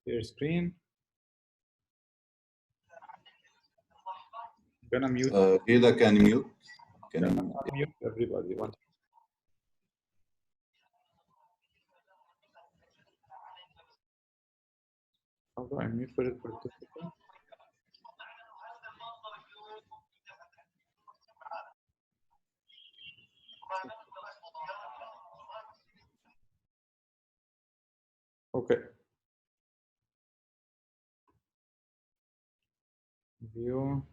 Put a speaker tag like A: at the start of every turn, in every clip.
A: Share screen. I'm gonna mute.
B: Gila, can you mute? Can
A: Can
B: you
A: mute everybody? How do I mute for it participant? Okay. View.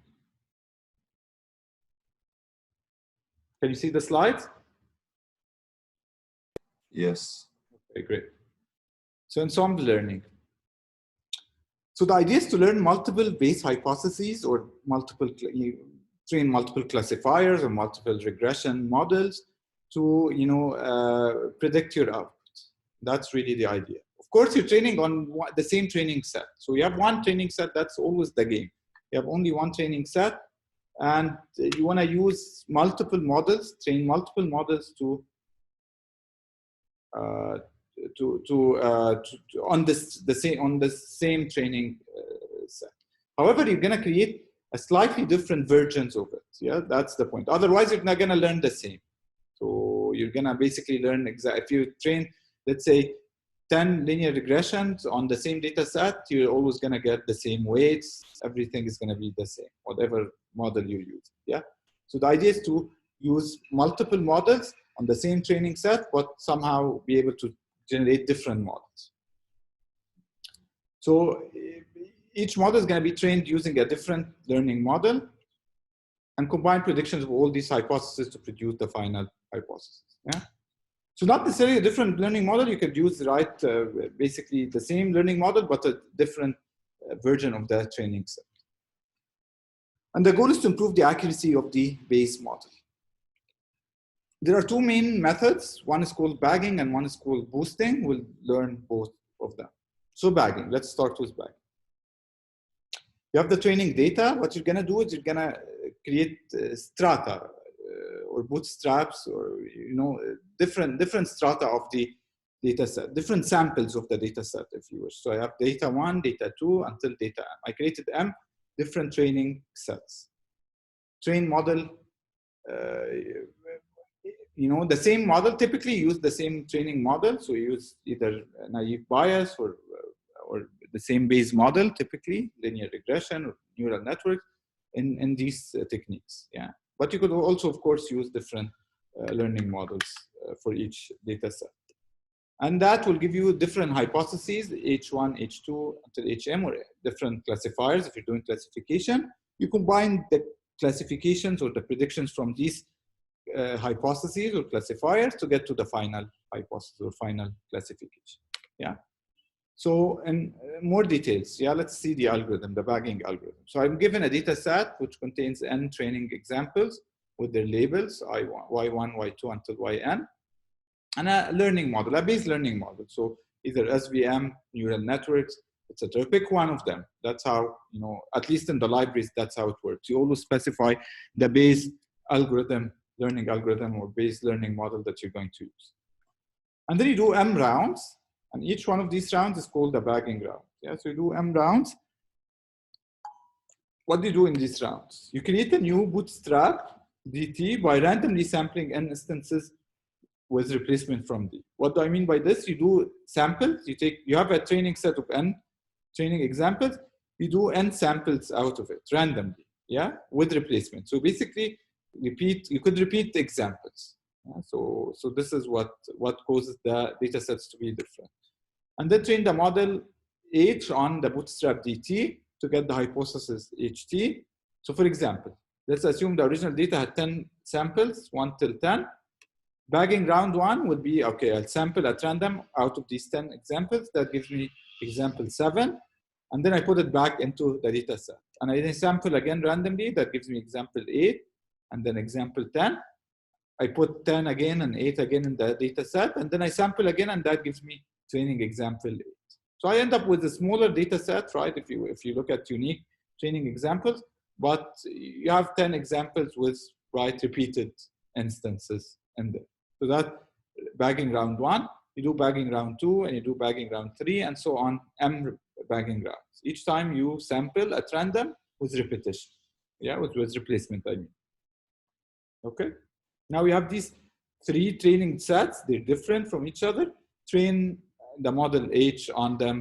A: Can you see the slides?
B: Yes.
A: Okay, great. So ensemble learning. So the idea is to learn multiple base hypotheses or train multiple classifiers or multiple regression models to predict your output. That's really the idea. Of course, you're training on the same training set. So you have one training set, that's always the game. You have only one training set, and you want to use multiple models, train multiple models on the same training set. However, you're going to create a slightly different versions of it. Yeah, that's the point. Otherwise, you're not going to learn the same. So you're going to basically learn if you train, let's say, 10 linear regressions on the same data set, you're always going to get the same weights. Everything is going to be the same, whatever model you use. Yeah. So the idea is to use multiple models on the same training set, but somehow be able to generate different models. So each model is going to be trained using a different learning model and combine predictions of all these hypotheses to produce the final hypothesis. Yeah. So not necessarily a different learning model. You could use basically the same learning model, but a different version of that training set. And the goal is to improve the accuracy of the base model. There are two main methods. One is called bagging and one is called boosting. We'll learn both of them. So bagging, let's start with bagging. You have the training data. What you're gonna do is you're gonna create strata or bootstraps or different strata of the data set, different samples of the data set if you wish. So I have data 1, data 2 until data m. I created m different training sets. Train model, the same model, typically use the same training model. So you use either naive bias or the same base model, typically linear regression or neural networks in these techniques. Yeah, but you could also, of course, use different learning models for each data set. And that will give you different hypotheses, H1, H2, until HM, or different classifiers. If you're doing classification, you combine the classifications or the predictions from these hypotheses or classifiers to get to the final hypothesis or final classification. Yeah. So in more details, yeah, let's see the algorithm, the bagging algorithm. So I'm given a data set which contains n training examples with their labels, y1, y2 until yn, and a learning model, a base learning model. So either SVM, neural networks, etc. Pick one of them. That's how, at least in the libraries, that's how it works. You always specify the base algorithm, learning algorithm, or base learning model that you're going to use. And then you do m rounds. And each one of these rounds is called a bagging round. Yeah, so you do m rounds. What do you do in these rounds? You create a new bootstrap DT by randomly sampling n instances with replacement from D. What do I mean by this? You do samples. You have a training set of n training examples. You do n samples out of it randomly. Yeah, with replacement. So basically, you could repeat the examples. Yeah? So this is what causes the data sets to be different. And then train the model H on the bootstrap DT to get the hypothesis HT. So for example, let's assume the original data had 10 samples, 1 till 10. Bagging round 1 would be, okay, I'll sample at random out of these 10 examples. That gives me example 7. And then I put it back into the data set. And I then sample again randomly. That gives me example 8 and then example 10. I put 10 again and 8 again in the data set. And then I sample again, and that gives me training example 8. So I end up with a smaller data set, right? If you look at unique training examples, but you have 10 examples with repeated instances in there. So that bagging round 1, you do bagging round 2, and you do bagging round 3, and so on, m bagging rounds. Each time you sample at random with repetition. Yeah, with replacement, I mean. Okay. Now we have these 3 training sets. They're different from each other. Train the model H on them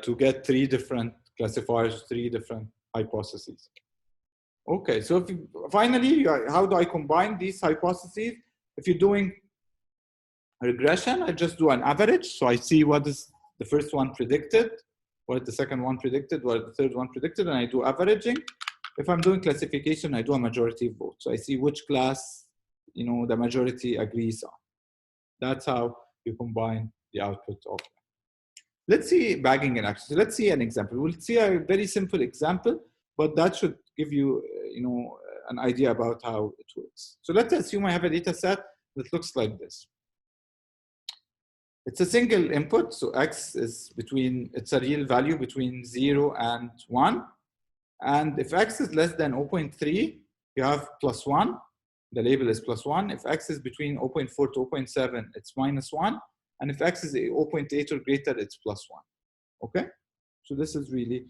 A: to get 3 different classifiers, 3 different hypotheses. Okay, so if you, finally, how do I combine these hypotheses? If you're doing regression, I just do an average. So I see what is the first one predicted, what the second one predicted, what the third one predicted, and I do averaging. If I'm doing classification, I do a majority vote. So I see which class, you know, the majority agrees on. That's how you combine the output of that. Let's see bagging in action. So let's see an example. We'll see a very simple example, but that should give you, you know, an idea about how it works. So let's assume I have a data set that looks like this. It's a single input, so x is between, it's a real value between 0 and 1. And if x is less than 0.3, you have +1. The label is +1. If x is between 0.4 to 0.7, it's -1. And if x is 0.8 or greater, it's +1. Okay? So this is really,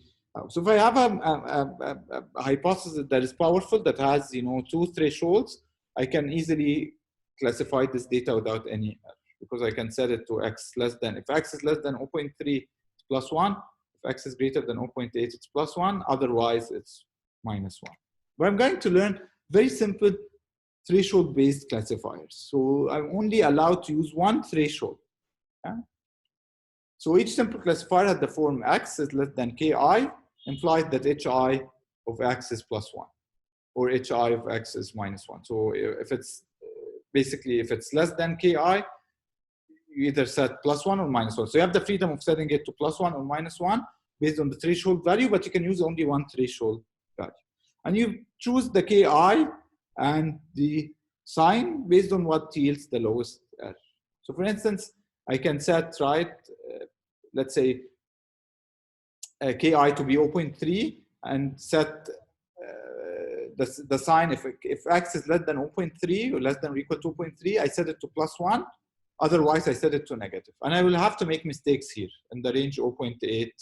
A: so if I have a hypothesis that is powerful, that has, you know, 2 thresholds, I can easily classify this data without any error, because I can set it to x less than, if x is less than 0.3, it's +1. If x is greater than 0.8, it's +1. Otherwise, it's -1. But I'm going to learn very simple threshold-based classifiers. So I'm only allowed to use 1 threshold. Yeah? So each simple classifier has the form x is less than ki, implies that hi of x is +1, or hi of x is -1. So if it's basically, if it's less than ki, you either set +1 or -1. So you have the freedom of setting it to +1 or -1 based on the threshold value, but you can use only 1 threshold value. And you choose the ki and the sign based on what yields the lowest error. So for instance, I can set, right, let's say ki to be 0.3 and set the sign, if x is less than 0.3 or less than or equal to 0.3, I set it to +1. Otherwise, I set it to negative. And I will have to make mistakes here in the range 0.8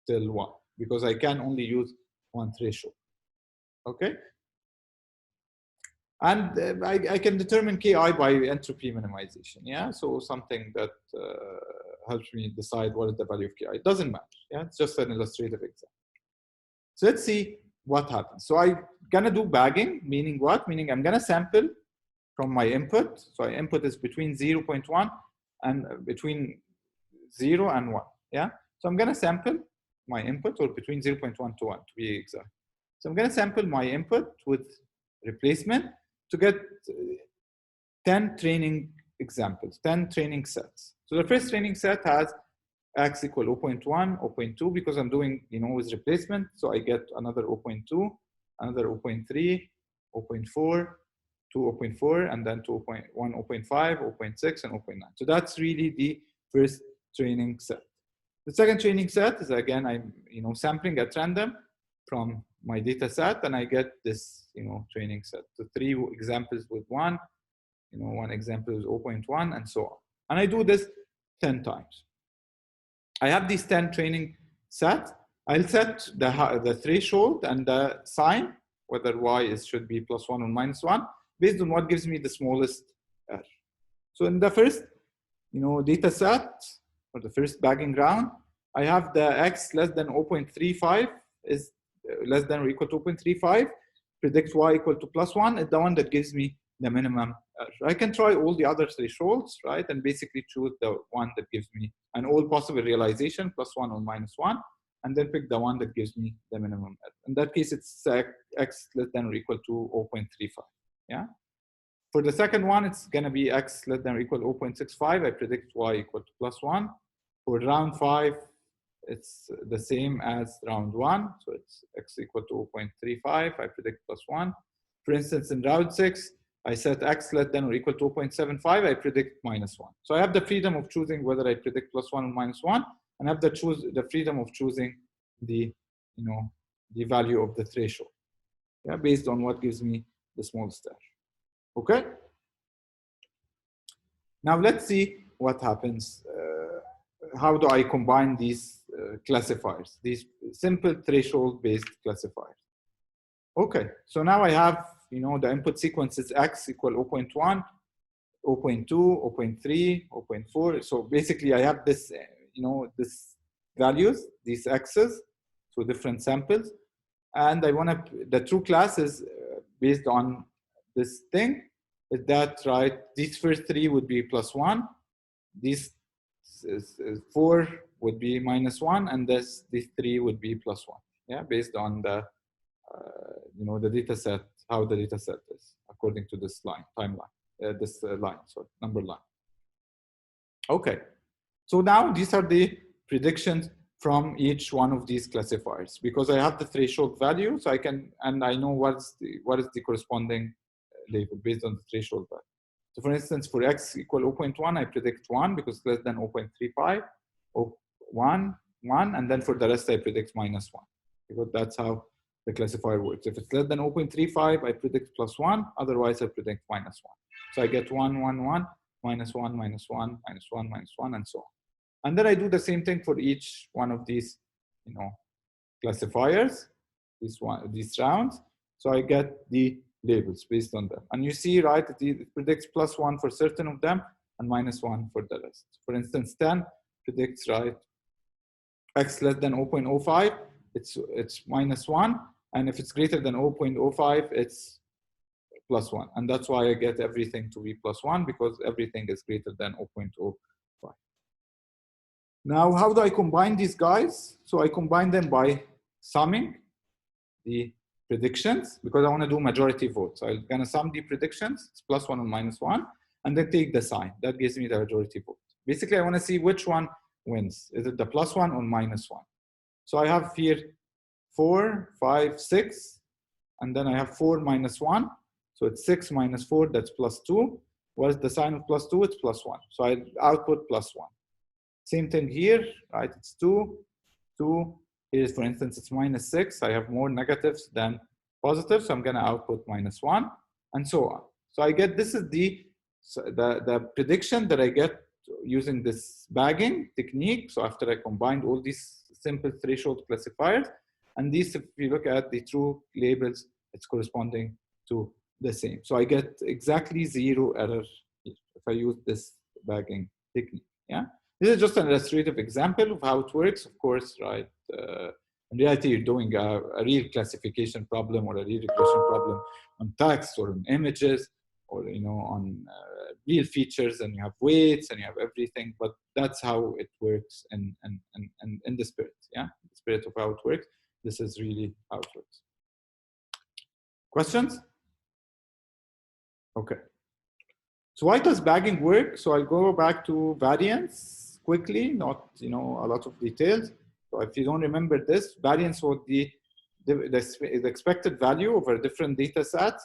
A: till 1, because I can only use 1 threshold. Okay? And I can determine ki by entropy minimization. Yeah, so something that helps me decide what is the value of ki. It doesn't matter. Yeah, it's just an illustrative example. So let's see what happens. So I'm gonna do bagging, meaning what? Meaning I'm gonna sample from my input. So my input is between 0.1 and between 0 and 1. Yeah, so I'm gonna sample my input, or between 0.1 to 1 to be exact. So I'm gonna sample my input with replacement to get 10 training examples, 10 training sets. So the first training set has x equal 0.1, 0.2, because I'm doing, you know, with replacement. So I get another 0.2, another 0.3, 0.4, to 0.4, and then to 0.1, 0.5, 0.6, and 0.9. So that's really the first training set. The second training set is, again, I'm, you know, sampling at random from my data set, and I get this, you know, training set. So 3 examples with 1, you know, 1 example is 0.1, and so on. And I do this 10 times. I have these 10 training sets. I'll set the threshold and the sign, whether y should be +1 or -1, based on what gives me the smallest error. So in the first, you know, data set, or the first bagging round, I have the x less than 0.35 is less than or equal to 0.35, predict y equal to +1 is the one that gives me the minimum error. I can try all the other thresholds, right, and basically choose the one that gives me an all possible realization, +1 or -1, and then pick the one that gives me the minimum error. In that case, it's x less than or equal to 0.35. Yeah. For the second one, it's going to be x less than or equal to 0.65. I predict y equal to +1. For round 5, it's the same as round 1. So it's x equal to 0.35. I predict +1. For instance, in round 6, I set x less than or equal to 0.75. I predict -1. So I have the freedom of choosing whether I predict +1 or -1, and I have the freedom of choosing the, you know, the value of the threshold, yeah, based on what gives me the smallest error. Okay. Now let's see what happens how do I combine these classifiers, these simple threshold-based classifiers? Okay, so now I have, the input sequence is x equal 0.1, 0.2, 0.3, 0.4. So basically, I have this, this values, these x's, so different samples, and I want to. The true class is based on this thing. Is that right? These first three would be +1. These 4 would be -1, and these 3 would be +1. Yeah, based on the the data set, how the data set is according to this timeline, number line. Okay, so now these are the predictions from each one of these classifiers, because I have the threshold value, so I can, and I know what is the corresponding label based on the threshold value. So for instance, for x equal 0.1, I predict 1 because it's less than 0.35, 1, 1, and then for the rest I predict -1, because that's how the classifier works. If it's less than 0.35, I predict +1, otherwise I predict -1. So I get 1, 1, 1, -1, -1, -1, -1, and so on. And then I do the same thing for each one of these, classifiers, these rounds. So I get the labels based on them. And you see, right, it predicts +1 for certain of them and -1 for the rest. For instance, 10 predicts, right, x less than 0.05, it's -1. And if it's greater than 0.05, it's +1. And that's why I get everything to be +1, because everything is greater than 0.05. Now, how do I combine these guys? So I combine them by summing the predictions, because I want to do majority vote. So I'm going to sum the predictions, it's +1 and -1, and then take the sign. That gives me the majority vote. Basically, I want to see which one wins. Is it the +1 or -1? So I have here 4, 5, 6, and then I have 4 -1. So it's 6 - 4, that's +2. What is the sign of +2? It's +1. So I output +1. Same thing here, right? It's 2, 2. Here, for instance, it's -6. I have more negatives than positives, so I'm going to output -1, and so on. So I get, this is the prediction that I get using this bagging technique. So after I combined all these simple threshold classifiers, and these, if you look at the true labels, it's corresponding to the same. So I get exactly 0 error if I use this bagging technique. Yeah. This is just an illustrative example of how it works, of course, right? In reality, you're doing a real classification problem or a real regression problem on text or on images, or on real features, and you have weights and you have everything. But that's how it works in the spirit, yeah, the spirit of how it works. This is really how it works. Questions? Okay. So why does bagging work? So I'll go back to variance quickly, not a lot of details. So if you don't remember this, variance was the expected value over a different data set,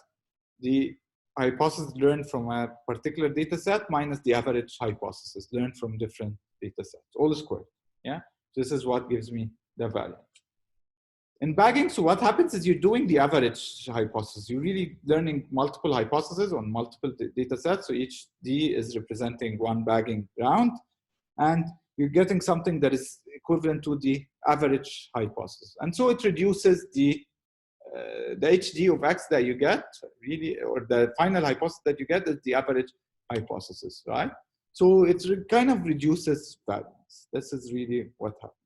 A: the hypothesis learned from a particular data set minus the average hypothesis learned from different data sets, all squared. Yeah, this is what gives me the value. In bagging, so what happens is you're doing the average hypothesis. You're really learning multiple hypotheses on multiple data sets. So each D is representing one bagging round, and you're getting something that is equivalent to the average hypothesis. And so it reduces the HD of X that you get, really, or the final hypothesis that you get is the average hypothesis, right? So it kind of reduces variance. This is really what happens.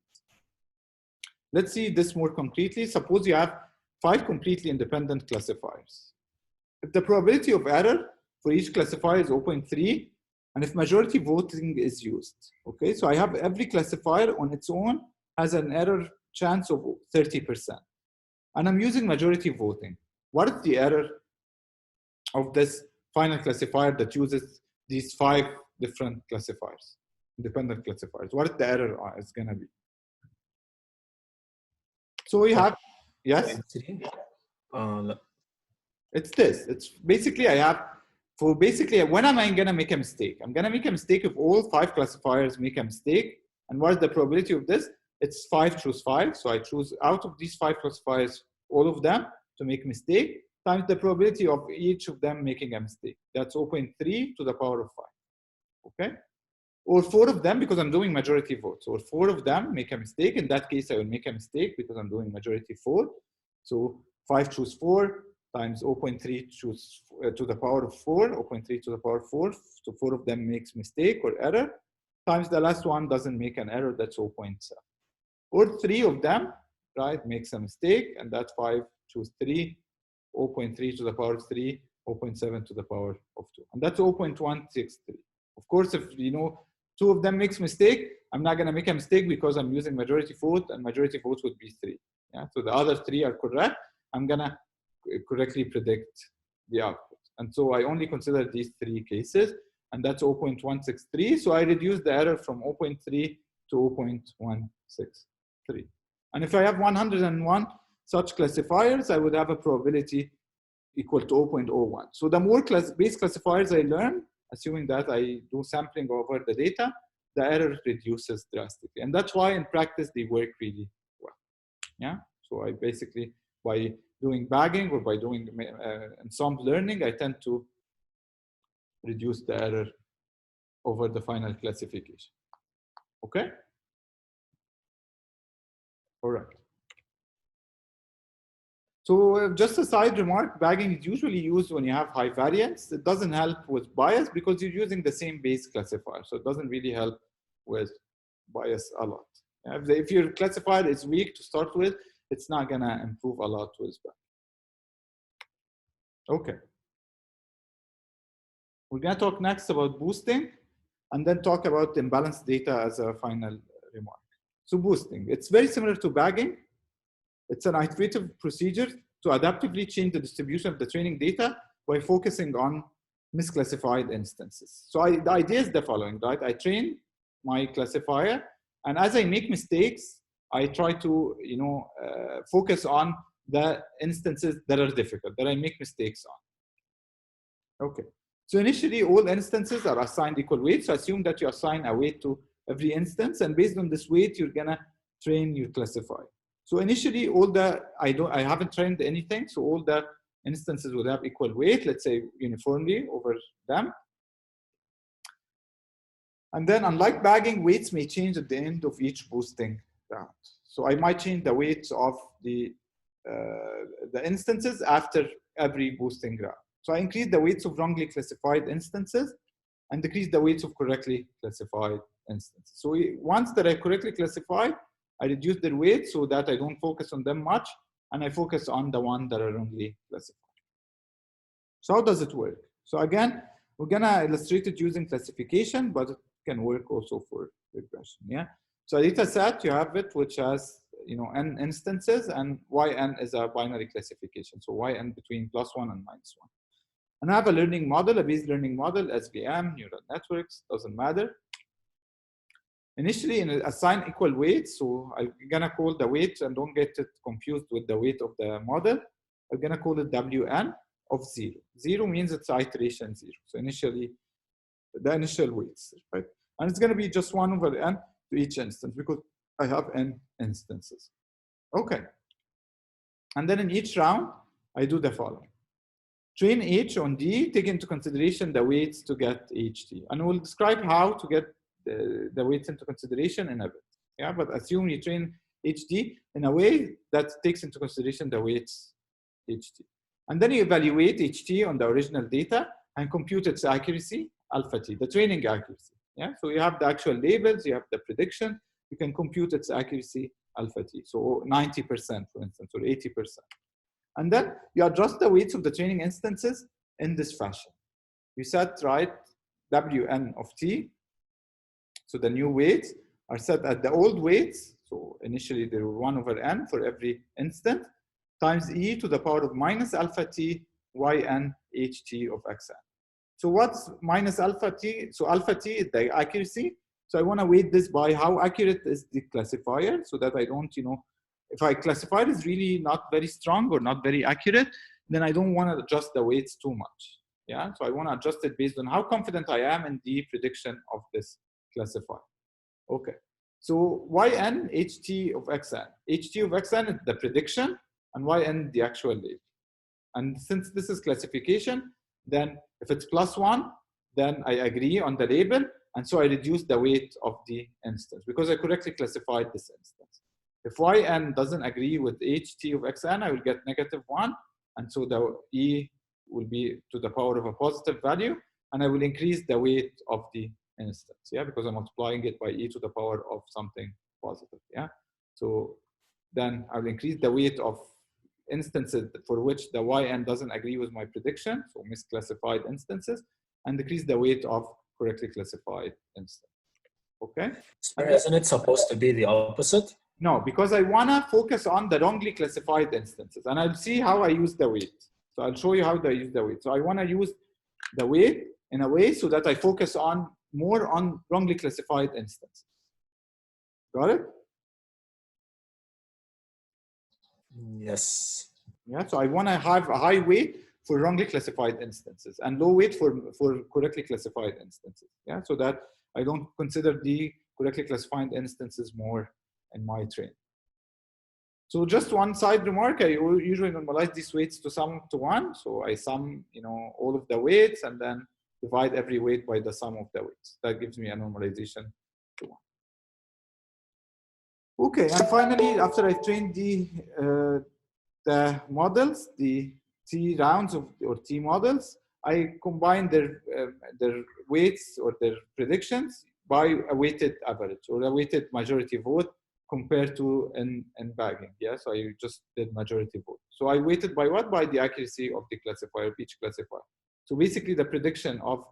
A: Let's see this more concretely. Suppose you have 5 completely independent classifiers. If the probability of error for each classifier is 0.3, and if majority voting is used, okay? So I have every classifier on its own has an error chance of 30%. And I'm using majority voting. What is the error of this final classifier that uses these 5 different classifiers, independent classifiers? What is the error is going to be? So we have, yes? It's this. It's basically, when am I going to make a mistake? I'm going to make a mistake if all 5 classifiers make a mistake. And what is the probability of this? It's 5 choose 5. So I choose out of these 5 classifiers, all of them to make a mistake, times the probability of each of them making a mistake. That's 0.3 to the power of 5. Okay? or 4 of them, because I'm doing majority votes, or 4 of them make a mistake. In that case, I will make a mistake because I'm doing majority 4. So 5 choose 4 times 0.3 choose to the power of 4, 0.3 to the power of 4. So 4 of them makes mistake or error, times the last one doesn't make an error, that's 0.7. Or 3 of them, right, makes a mistake, and that 5 choose 3, 0.3 to the power of 3, 0.7 to the power of 2. And that's 0.163. Of course, if 2 of them makes mistake, I'm not gonna make a mistake because I'm using majority vote, and majority votes would be 3. Yeah, so the other 3 are correct. I'm gonna correctly predict the output. And so I only consider these 3 cases, and that's 0.163. So I reduce the error from 0.3 to 0.163. And if I have 101 such classifiers, I would have a probability equal to 0.01. So the more base classifiers I learn, assuming that I do sampling over the data, the error reduces drastically. And that's why in practice they work really well. Yeah. So I basically, by doing bagging or by doing ensemble learning, I tend to reduce the error over the final classification. Okay? All right. So just a side remark, bagging is usually used when you have high variance. It doesn't help with bias because you're using the same base classifier. So it doesn't really help with bias a lot. If your classifier is weak to start with, it's not gonna improve a lot with bagging. Okay. We're gonna talk next about boosting and then talk about imbalanced data as a final remark. So boosting, it's very similar to bagging. It's an iterative procedure to adaptively change the distribution of the training data by focusing on misclassified instances. So the idea is the following, right? I train my classifier, and as I make mistakes, I try to focus on the instances that are difficult, that I make mistakes on. Okay. So initially, all instances are assigned equal weights. So assume that you assign a weight to every instance, and based on this weight, you're gonna train your classifier. So initially, I haven't trained anything, so all the instances would have equal weight, let's say uniformly over them. And then, unlike bagging, weights may change at the end of each boosting round. So I might change the weights of the instances after every boosting round. So I increase the weights of wrongly classified instances and decrease the weights of correctly classified instances. So once that I correctly classified, I reduce their weight so that I don't focus on them much, and I focus on the one that are wrongly classified. So how does it work? So again, we're gonna illustrate it using classification, but it can work also for regression. Yeah. So a data set, you have it, which has n instances, and yn is a binary classification. So yn between +1 and -1. And I have a learning model, a base learning model, SVM, neural networks, doesn't matter. Initially, assign equal weights. So I'm gonna call the weight, and don't get it confused with the weight of the model. I'm gonna call it Wn of 0. 0 means it's iteration 0. So initially, the initial weights, right? And it's gonna be just 1 over n to each instance because I have n instances. Okay. And then in each round, I do the following. Train H on D, take into consideration the weights to get HT. And we'll describe how to get the weights into consideration in a bit. Yeah, but assume you train HD in a way that takes into consideration the weights HT. And then you evaluate HT on the original data and compute its accuracy, alpha T, the training accuracy. Yeah, so you have the actual labels, you have the prediction, you can compute its accuracy, alpha T. So 90%, for instance, or 80%. And then you adjust the weights of the training instances in this fashion. You set, right, Wn of T. So the new weights are set at the old weights. So initially there were 1 over n for every instant times e to the power of minus alpha t yn ht of xn. So what's minus alpha t? So alpha t is the accuracy. So I want to weight this by how accurate is the classifier so that I don't, if I classifier is really not very strong or not very accurate, then I don't want to adjust the weights too much. Yeah, so I want to adjust it based on how confident I am in the prediction of this classifier. Okay, so yn ht of xn. Ht of xn is the prediction and yn the actual label. And since this is classification, then if it's +1, then I agree on the label. And so I reduced the weight of the instance because I correctly classified this instance. If yn doesn't agree with ht of xn, I will get -1. And so the e will be to the power of a positive value. And I will increase the weight of the instance, yeah, because I'm multiplying it by e to the power of something positive, yeah. So then I will increase the weight of instances for which the yn doesn't agree with my prediction, so misclassified instances, and decrease the weight of correctly classified instances. Okay?
C: Sorry, isn't it supposed to be the opposite?
A: No, because I want to focus on the wrongly classified instances, and I'll see how I use the weight. So I'll show you how I use the weight. So I want to use the weight in a way so that I focus on more on wrongly classified instances. Got it?
C: Yes.
A: Yeah, so I want to have a high weight for wrongly classified instances and low weight for correctly classified instances. Yeah, so that I don't consider the correctly classified instances more in my train. So just one side remark, I usually normalize these weights to sum to 1. So I sum, all of the weights and then divide every weight by the sum of the weights. That gives me a normalization to 1. Okay, and finally, after I trained the models, the T rounds or T models, I combine their weights or their predictions by a weighted average or a weighted majority vote compared to in bagging. Yeah, so I just did majority vote. So I weighted by what? By the accuracy of the classifier, each classifier. So basically, the prediction of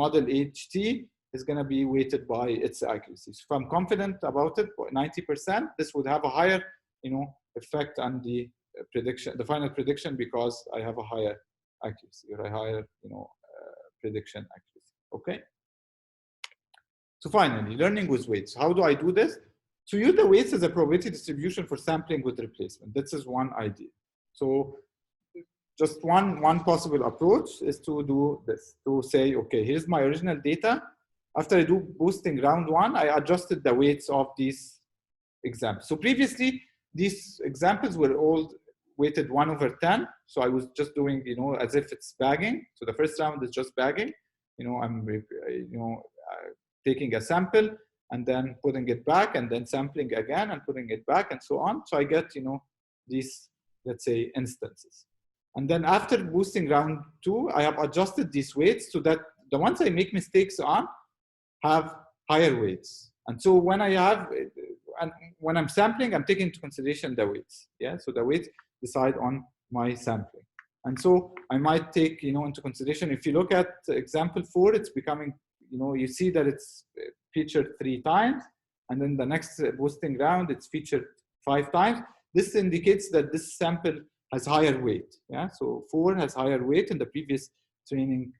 A: model HT is going to be weighted by its accuracy. So if I'm confident about it, 90%, this would have a higher, effect on the prediction, the final prediction, because I have a higher accuracy or a higher, prediction accuracy. Okay. So finally, learning with weights. How do I do this? So use the weights as a probability distribution for sampling with replacement. This is one idea. So just one possible approach is to do this, to say, okay, here's my original data. After I do boosting round 1, I adjusted the weights of these examples. So previously, these examples were all weighted 1/10. So I was just doing, as if it's bagging. So the first round is just bagging. I'm, taking a sample and then putting it back and then sampling again and putting it back and so on. So I get, these, let's say, instances. And then after boosting round 2, I have adjusted these weights so that the ones I make mistakes on have higher weights. And so when when I'm sampling, I'm taking into consideration the weights. Yeah, so the weights decide on my sampling. And so I might take, into consideration, if you look at example 4, it's becoming, you see that it's featured 3 times. And then the next boosting round, it's featured 5 times. This indicates that this sample has higher weight. Yeah, so 4 has higher weight in the previous training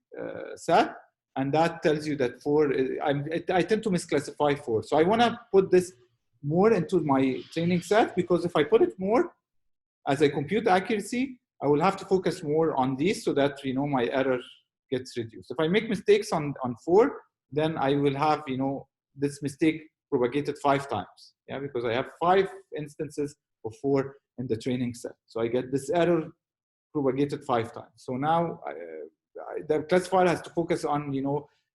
A: set. And that tells you that 4, I tend to misclassify 4. So I want to put this more into my training set, because if I put it more, as I compute accuracy, I will have to focus more on these so that, my error gets reduced. If I make mistakes on 4, then I will have, this mistake propagated 5 times. Yeah, because I have 5 instances of 4 in the training set. So I get this error propagated 5 times. So now the classifier has to focus on,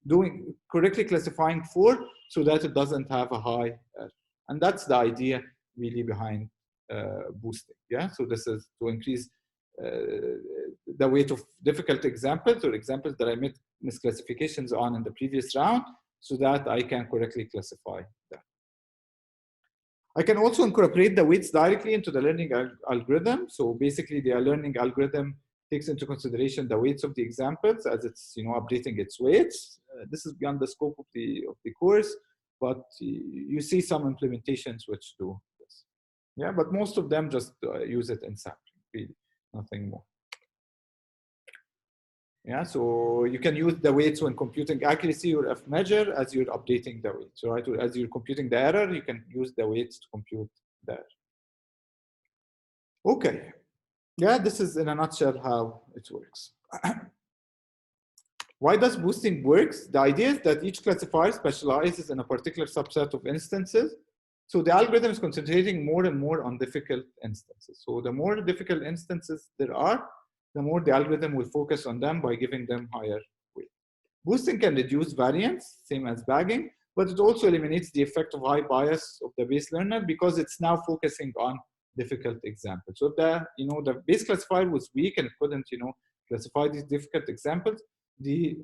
A: doing correctly classifying 4 so that it doesn't have a high error. And that's the idea really behind boosting. Yeah, so this is to increase the weight of difficult examples or examples that I made misclassifications on in the previous round, so that I can correctly classify that. I can also incorporate the weights directly into the learning algorithm. So basically, the learning algorithm takes into consideration the weights of the examples as it's updating its weights. This is beyond the scope of the course, but you see some implementations which do this. Yeah, but most of them just use it in sampling, really, nothing more. Yeah, so you can use the weights when computing accuracy or F measure as you're updating the weights, right? Or as you're computing the error, you can use the weights to compute the error. Okay. Yeah, this is in a nutshell how it works. Why does boosting works? The idea is that each classifier specializes in a particular subset of instances. So the algorithm is concentrating more and more on difficult instances. So the more difficult instances there are, the more the algorithm will focus on them by giving them higher weight. Boosting can reduce variance, same as bagging, but it also eliminates the effect of high bias of the base learner because it's now focusing on difficult examples. So the base classifier was weak and it couldn't, classify these difficult examples. The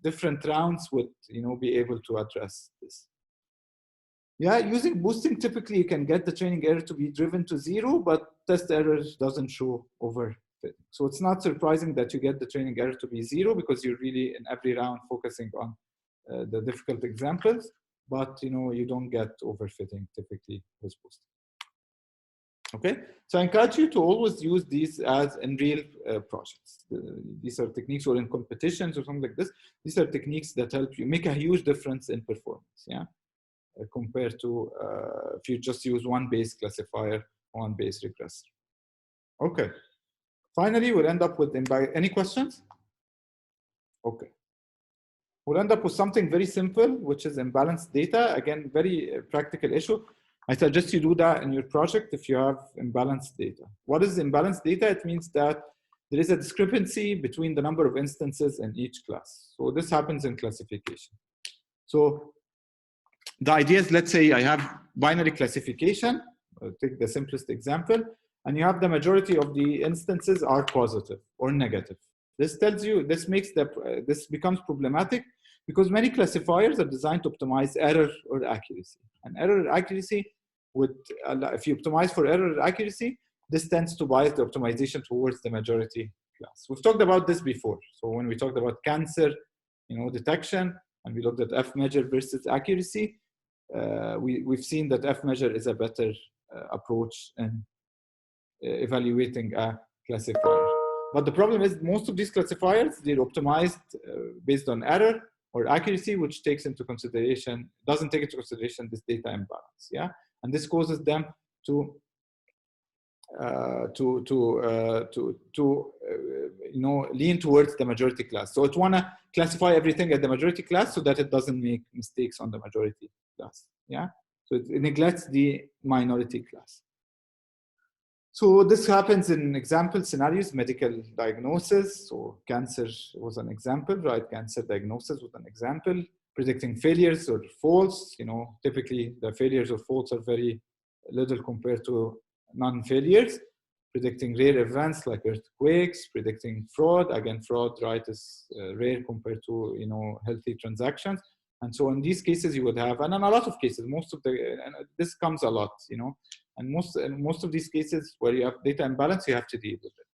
A: different rounds would, be able to address this. Yeah, using boosting, typically you can get the training error to be driven to 0, but test errors doesn't show overfitting. So it's not surprising that you get the training error to be 0 because you're really in every round focusing on the difficult examples, but you don't get overfitting typically with boosting. Okay, so I encourage you to always use these as in real projects. These are techniques, or in competitions or something like this. These are techniques that help you make a huge difference in performance. Yeah. Compared to if you just use one base classifier, one base regressor. Okay. Finally, we'll end up with any questions? Okay. We'll end up with something very simple, which is imbalanced data. Again, very practical issue. I suggest you do that in your project if you have imbalanced data. What is imbalanced data? It means that there is a discrepancy between the number of instances in each class. So this happens in classification. So the idea is, let's say I have binary classification. I'll take the simplest example, and you have the majority of the instances are positive or negative. This tells you, this becomes problematic because many classifiers are designed to optimize error or accuracy. And error or accuracy if you optimize for error or accuracy, this tends to bias the optimization towards the majority class. We've talked about this before. So when we talked about cancer, detection, and we looked at F measure versus accuracy, we've seen that F measure is a better approach in evaluating a classifier. But the problem is most of these classifiers, they're optimized based on error or accuracy, which doesn't take into consideration this data imbalance. Yeah, and this causes them to lean towards the majority class. So it want to classify everything at the majority class so that it doesn't make mistakes on the majority class. Yeah, so it neglects the minority class. So this happens in example scenarios, medical diagnosis. So cancer was an example, right? Cancer diagnosis was an example. Predicting failures or faults, typically the failures or faults are very little compared to non-failures. Predicting rare events like earthquakes, predicting fraud. Again, fraud, right, is rare compared to, healthy transactions. And so in these cases you would have, and in a lot of cases, and this comes a lot, and most of these cases where you have data imbalance, you have to deal with it.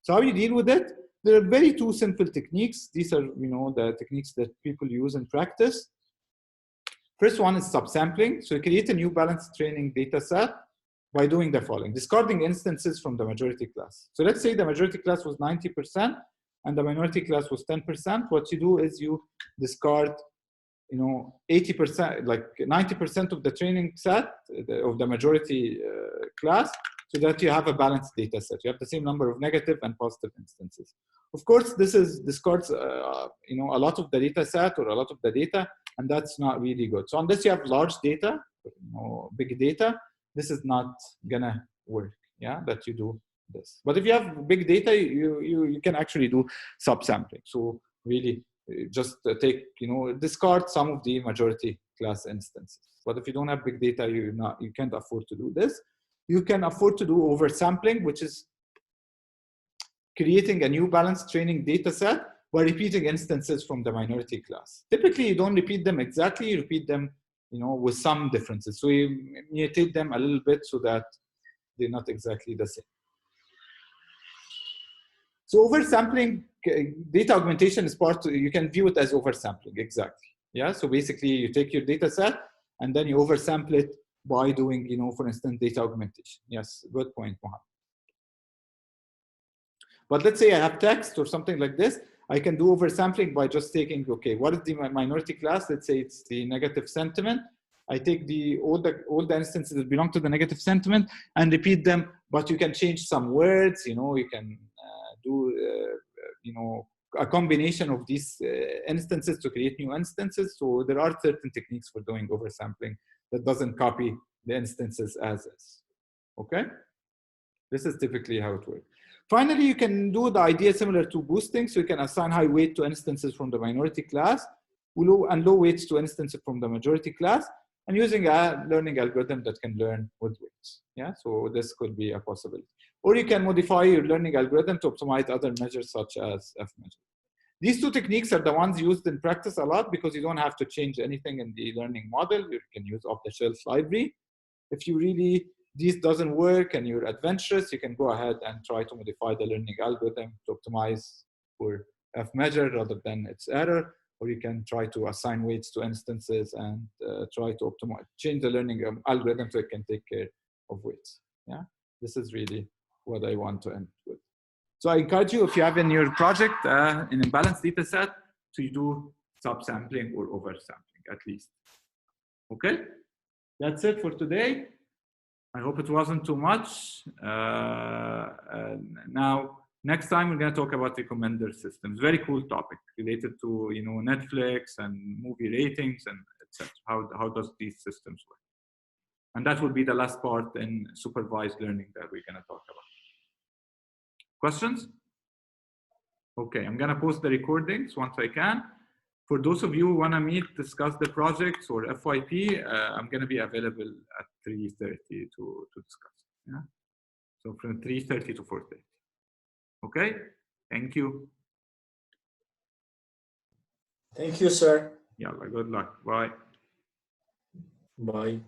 A: So how you deal with it? There are very two simple techniques. These are, the techniques that people use in practice. First one is subsampling. So you create a new balanced training data set by doing the following: discarding instances from the majority class. So let's say the majority class was 90% and the minority class was 10%. What you do is you discard 80%, like 90% of the training set of the majority class, so that you have a balanced data set. You have the same number of negative and positive instances. Of course, this discards a lot of the data set or a lot of the data, and that's not really good. So unless you have large data, big data, this is not gonna work. Yeah, that you do this. But if you have big data, you can actually do subsampling. So really, just discard some of the majority class instances. But if you don't have big data, you can't afford to do this. You can afford to do oversampling, which is creating a new balanced training data set by repeating instances from the minority class. Typically, you don't repeat them exactly, you repeat them with some differences. So you mutate them a little bit so that they're not exactly the same. So oversampling, data augmentation is you can view it as oversampling, exactly. Yeah, so basically you take your data set and then you oversample it by doing, for instance, data augmentation. Yes, good point, Mohammed. But let's say I have text or something like this. I can do oversampling by just taking, okay, what is the minority class? Let's say it's the negative sentiment. I take all the instances that belong to the negative sentiment and repeat them, but you can change some words, you can do a combination of these instances to create new instances. So there are certain techniques for doing oversampling that doesn't copy the instances as is. Okay, this is typically how it works. Finally, you can do the idea similar to boosting. So you can assign high weight to instances from the minority class and low weights to instances from the majority class, and using a learning algorithm that can learn with weights. Yeah, so this could be a possibility. Or you can modify your learning algorithm to optimize other measures such as F measure. These two techniques are the ones used in practice a lot because you don't have to change anything in the learning model. You can use off-the-shelf library. If you really, this doesn't work and you're adventurous, you can go ahead and try to modify the learning algorithm to optimize for F measure rather than its error, or you can try to assign weights to instances and try to optimize, change the learning algorithm so it can take care of weights. Yeah, this is really what I want to end with. So I encourage you, if you have in your project an imbalanced data set, to do subsampling or oversampling at least. Okay, that's it for today. I hope it wasn't too much. Now, next time we're going to talk about recommender systems. Very cool topic related to Netflix and movie ratings and etc. How does these systems work? And that will be the last part in supervised learning that we're going to talk about. Questions? Okay, I'm going to post the recordings once I can. For those of you who want to meet, discuss the projects or FYP, I'm going to be available at 3:30 to discuss. Yeah? So from 3:30 to 4:30. Okay, thank you.
C: Thank you, sir.
A: Yeah, good luck. Bye.
C: Bye.